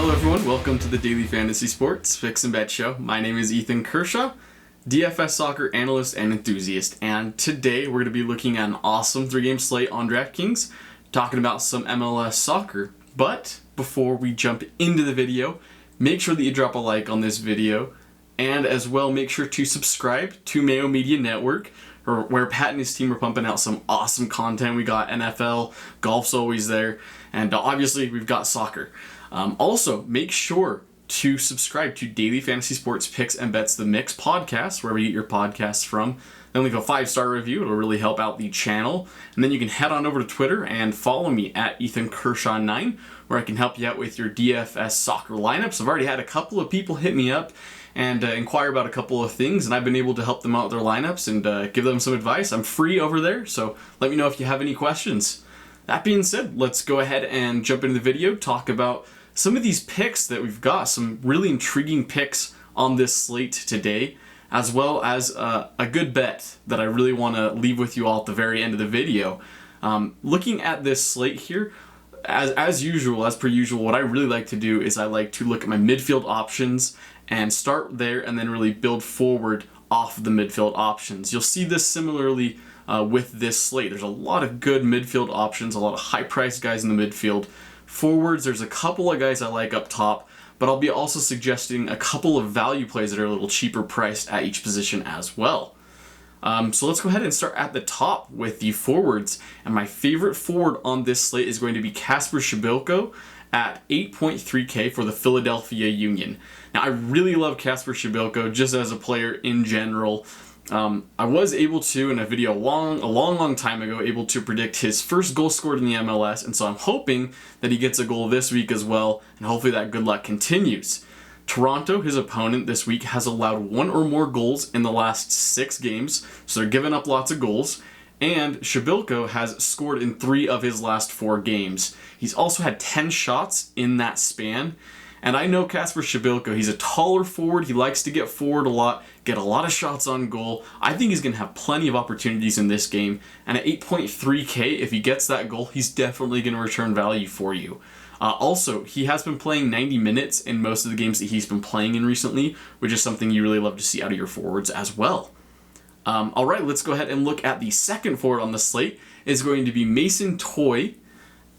Hello everyone, welcome to the Daily Fantasy Sports Picks and Bet Show. My name is Ethan Kershaw, DFS soccer analyst and enthusiast, and today we're going to be looking at an awesome 3-game slate on DraftKings, talking about some MLS soccer. But before we jump into the video, make sure that you drop a like on this video, and as well make sure to subscribe to Mayo Media Network, where Pat and his team are pumping out some awesome content. We got NFL, golf's always there, and obviously we've got soccer. Also, make sure to subscribe to Daily Fantasy Sports Picks and Bets The Mix podcast, wherever you get your podcasts from. Then leave a 5-star review. It'll really help out the channel. And then you can head on over to Twitter and follow me at Ethan Kershaw9, where I can help you out with your DFS soccer lineups. I've already had a couple of people hit me up and inquire about a couple of things, and I've been able to help them out with their lineups and give them some advice. I'm free over there, so let me know if you have any questions. That being said, let's go ahead and jump into the video, talk about some of these picks that we've got, some really intriguing picks on this slate today, as well as a good bet that I really want to leave with you all at the very end of the video. Looking at this slate here, as per usual, what I really like to do is I like to look at my midfield options and start there and then really build forward off of the midfield options. You'll see this similarly with this slate. There's a lot of good midfield options, a lot of high-priced guys in the midfield. Forwards, there's a couple of guys I like up top, but I'll be also suggesting a couple of value plays that are a little cheaper priced at each position as well. So let's go ahead and start at the top with the forwards. And my favorite forward on this slate is going to be Kacper Przybyłko at 8.3K for the Philadelphia Union. Now, I really love Kacper Przybyłko just as a player in general. I was able to, in a video a long time ago, able to predict his first goal scored in the MLS, and so I'm hoping that he gets a goal this week as well, and hopefully that good luck continues. Toronto, his opponent this week, has allowed 1 or more goals in the last 6 games, so they're giving up lots of goals, and Przybyłko has scored in 3 of his last 4 games. He's also had 10 shots in that span. And I know Kacper Przybyłko, he's a taller forward, he likes to get forward a lot, get a lot of shots on goal. I think he's going to have plenty of opportunities in this game, and at 8.3K, if he gets that goal, he's definitely going to return value for you. Also, he has been playing 90 minutes in most of the games that he's been playing in recently, which is something you really love to see out of your forwards as well. Alright, let's go ahead and look at the second forward on the slate. It's going to be Mason Toye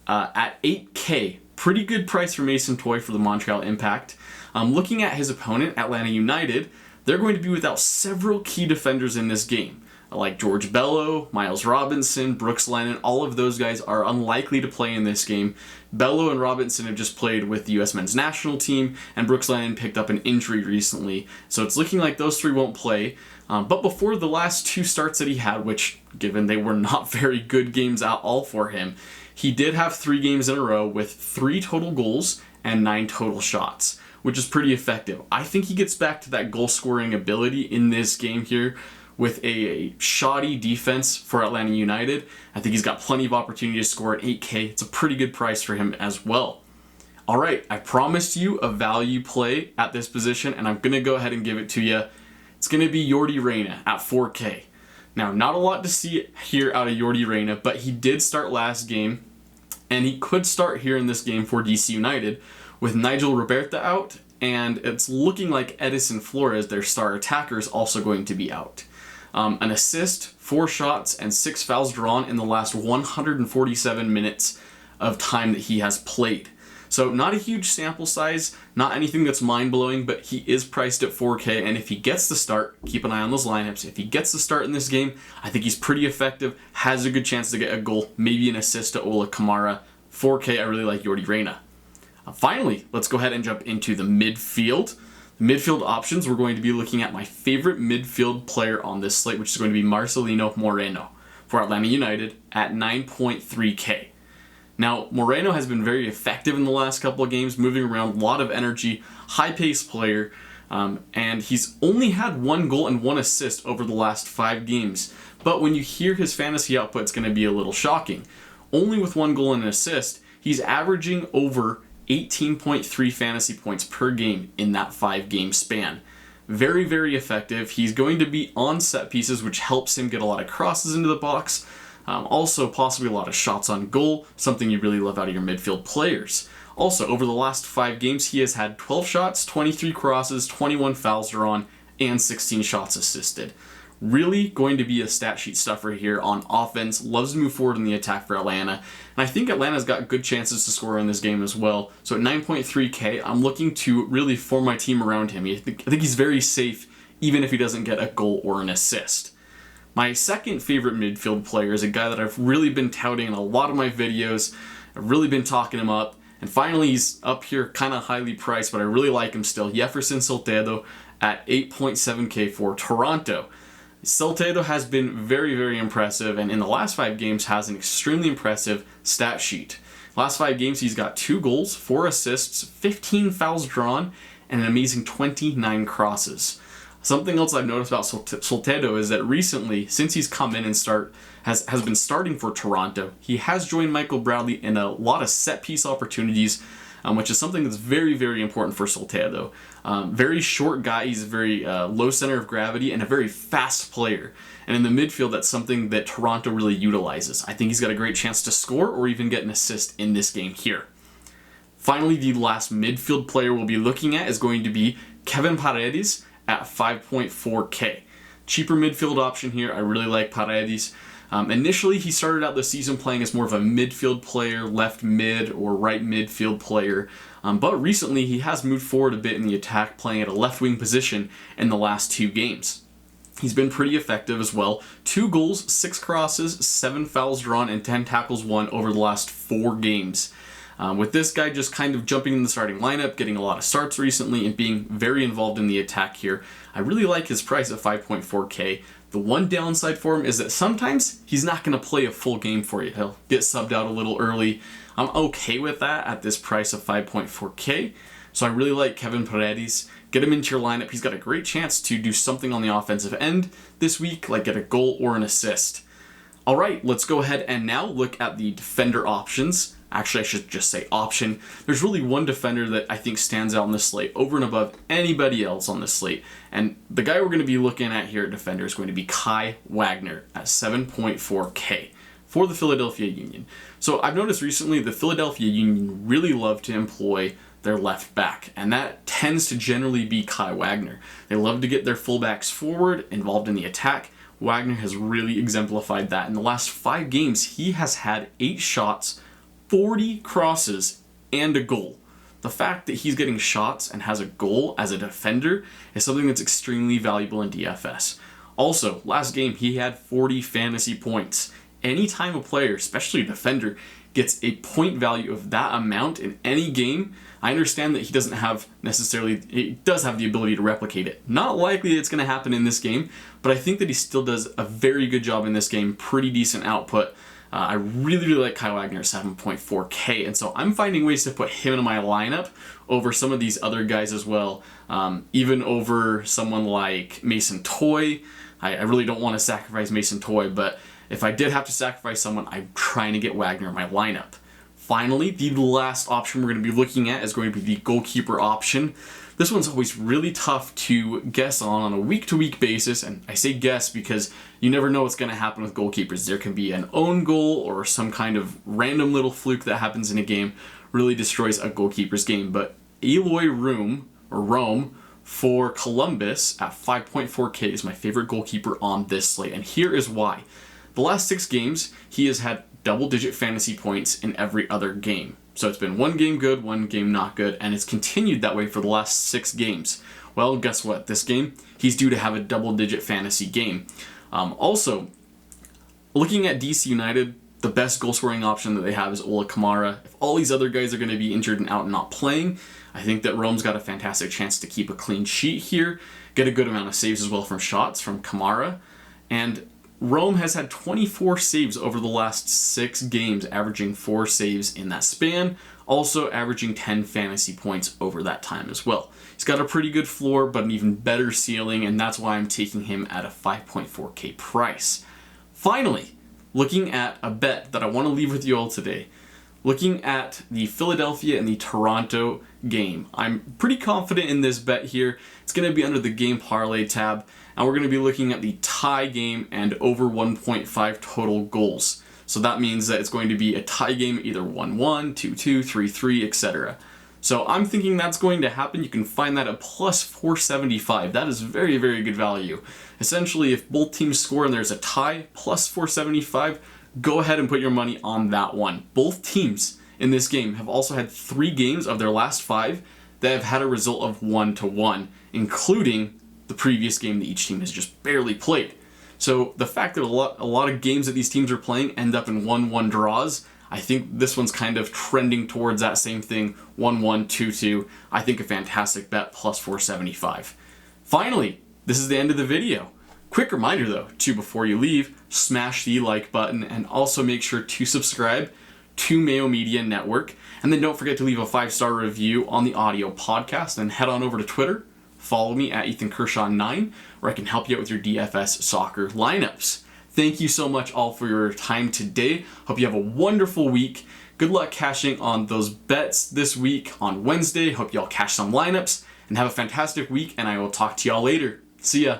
at 8K. Pretty good price for Mason Toye for the Montreal Impact. Looking at his opponent, Atlanta United, they're going to be without several key defenders in this game. Like George Bello, Miles Robinson, Brooks Lennon, all of those guys are unlikely to play in this game. Bello and Robinson have just played with the U.S. men's national team, and Brooks Lennon picked up an injury recently. So it's looking like those 3 won't play. But before the last 2 starts that he had, which, given they were not very good games at all for him, he did have 3 games in a row with 3 total goals and 9 total shots, which is pretty effective. I think he gets back to that goal-scoring ability in this game here with a shoddy defense for Atlanta United. I think he's got plenty of opportunity to score at 8K. It's a pretty good price for him as well. All right, I promised you a value play at this position, and I'm going to go ahead and give it to you. It's going to be Yordy Reyna at 4K. Now, not a lot to see here out of Yordy Reyna, but he did start last game, and he could start here in this game for DC United with Nigel Roberta out, and it's looking like Edison Flores, their star attacker, is also going to be out. An assist, 4 shots, and 6 fouls drawn in the last 147 minutes of time that he has played. So not a huge sample size, not anything that's mind-blowing, but he is priced at 4K, and if he gets the start, keep an eye on those lineups. If he gets the start in this game, I think he's pretty effective, has a good chance to get a goal, maybe an assist to Ola Kamara. 4K, I really like Yordy Reyna. Finally, let's go ahead and jump into the midfield. The midfield options, we're going to be looking at my favorite midfield player on this slate, which is going to be Marcelino Moreno for Atlanta United at 9.3K. Now, Moreno has been very effective in the last couple of games, moving around, a lot of energy, high-paced player, and he's only had 1 goal and 1 assist over the last 5 games. But when you hear his fantasy output, it's going to be a little shocking. Only with 1 goal and an assist, he's averaging over 18.3 fantasy points per game in that 5-game span. Very, very effective. He's going to be on set pieces, which helps him get a lot of crosses into the box. Also, possibly a lot of shots on goal, something you really love out of your midfield players. Also, over the last 5 games, he has had 12 shots, 23 crosses, 21 fouls drawn, and 16 shots assisted. Really going to be a stat sheet stuffer here on offense. Loves to move forward in the attack for Atlanta. And I think Atlanta's got good chances to score in this game as well. So at 9.3K, I'm looking to really form my team around him. I think he's very safe, even if he doesn't get a goal or an assist. My second favorite midfield player is a guy that I've really been touting in a lot of my videos. I've really been talking him up. And finally, he's up here kind of highly priced, but I really like him still. Jefferson Salcedo at 8.7K for Toronto. Salcedo has been very, very impressive, and in the last 5 games has an extremely impressive stat sheet. Last 5 games, he's got 2 goals, 4 assists, 15 fouls drawn, and an amazing 29 crosses. Something else I've noticed about Salcedo is that recently, since he's come in and has been starting for Toronto, he has joined Michael Bradley in a lot of set-piece opportunities, which is something that's very, very important for Salcedo. Very short guy, he's very low center of gravity, and a very fast player. And in the midfield, that's something that Toronto really utilizes. I think he's got a great chance to score or even get an assist in this game here. Finally, the last midfield player we'll be looking at is going to be Kevin Paredes at 5.4K. Cheaper midfield option here. I really like Paredes. Initially, he started out the season playing as more of a midfield player, left mid or right midfield player, but recently he has moved forward a bit in the attack, playing at a left wing position in the last 2 games. He's been pretty effective as well. 2 goals, 6 crosses, 7 fouls drawn, and 10 tackles won over the last 4 games. With this guy just kind of jumping in the starting lineup, getting a lot of starts recently, and being very involved in the attack here, I really like his price at 5.4K. The one downside for him is that sometimes he's not going to play a full game for you. He'll get subbed out a little early. I'm okay with that at this price of 5.4K. So I really like Kevin Paredes. Get him into your lineup. He's got a great chance to do something on the offensive end this week, like get a goal or an assist. All right, let's go ahead and now look at the defender options. Actually, I should just say option. There's really one defender that I think stands out on this slate over and above anybody else on this slate. And the guy we're going to be looking at here at defender is going to be Kai Wagner at 7.4K for the Philadelphia Union. So I've noticed recently the Philadelphia Union really love to employ their left back, and that tends to generally be Kai Wagner. They love to get their fullbacks forward, involved in the attack. Wagner has really exemplified that. In the last 5 games, he has had 8 shots, 40 crosses, and a goal. The fact that he's getting shots and has a goal as a defender is something that's extremely valuable in DFS. Also, last game he had 40 fantasy points. Anytime a player, especially a defender, gets a point value of that amount in any game, I understand that he does have the ability to replicate it. Not likely it's going to happen in this game, but I think that he still does a very good job in this game, pretty decent output. I really, really like Kai Wagner at 7.4K, and so I'm finding ways to put him in my lineup over some of these other guys as well, even over someone like Mason Toy. I really don't want to sacrifice Mason Toy, but if I did have to sacrifice someone, I'm trying to get Wagner in my lineup. Finally, the last option we're going to be looking at is going to be the goalkeeper option. This one's always really tough to guess on a week-to-week basis, and I say guess because you never know what's going to happen with goalkeepers. There can be an own goal or some kind of random little fluke that happens in a game, really destroys a goalkeeper's game. But Eloy Rome for Columbus at 5.4K is my favorite goalkeeper on this slate, and here is why. The last 6 games, he has had double-digit fantasy points in every other game. So it's been 1 game good, 1 game not good, and it's continued that way for the last 6 games. Well, guess what? This game, he's due to have a double-digit fantasy game. Also, looking at DC United, the best goal-scoring option that they have is Ola Kamara. If all these other guys are going to be injured and out and not playing, I think that Rome's got a fantastic chance to keep a clean sheet here, get a good amount of saves as well from shots from Kamara, and Rome has had 24 saves over the last 6 games, averaging 4 saves in that span, also averaging 10 fantasy points over that time as well. He's got a pretty good floor, but an even better ceiling, and that's why I'm taking him at a 5.4K price. Finally, looking at a bet that I want to leave with you all today, looking at the Philadelphia and the Toronto game. I'm pretty confident in this bet here. It's going to be under the game parlay tab, and we're going to be looking at the tie game and over 1.5 total goals. So that means that it's going to be a tie game, either 1-1, 2-2, 3-3, etc. So I'm thinking that's going to happen. You can find that at plus 475. That is very, very good value. Essentially, if both teams score and there's a tie, plus 475, go ahead and put your money on that one. Both teams in this game have also had 3 games of their last 5 that have had a result of 1-1, including the previous game that each team has just barely played. So the fact that a lot of games that these teams are playing end up in 1-1 draws, I think this one's kind of trending towards that same thing, 1-1, 2-2. I think a fantastic bet, plus 475. Finally, this is the end of the video. Quick reminder though, before you leave, smash the like button and also make sure to subscribe to Mayo Media Network. And then don't forget to leave a 5-star review on the audio podcast, and head on over to Twitter. Follow me at Ethan Kershaw 9, where I can help you out with your DFS soccer lineups. Thank you so much all for your time today. Hope you have a wonderful week. Good luck cashing on those bets this week on Wednesday. Hope you all cash some lineups and have a fantastic week, and I will talk to y'all later. See ya.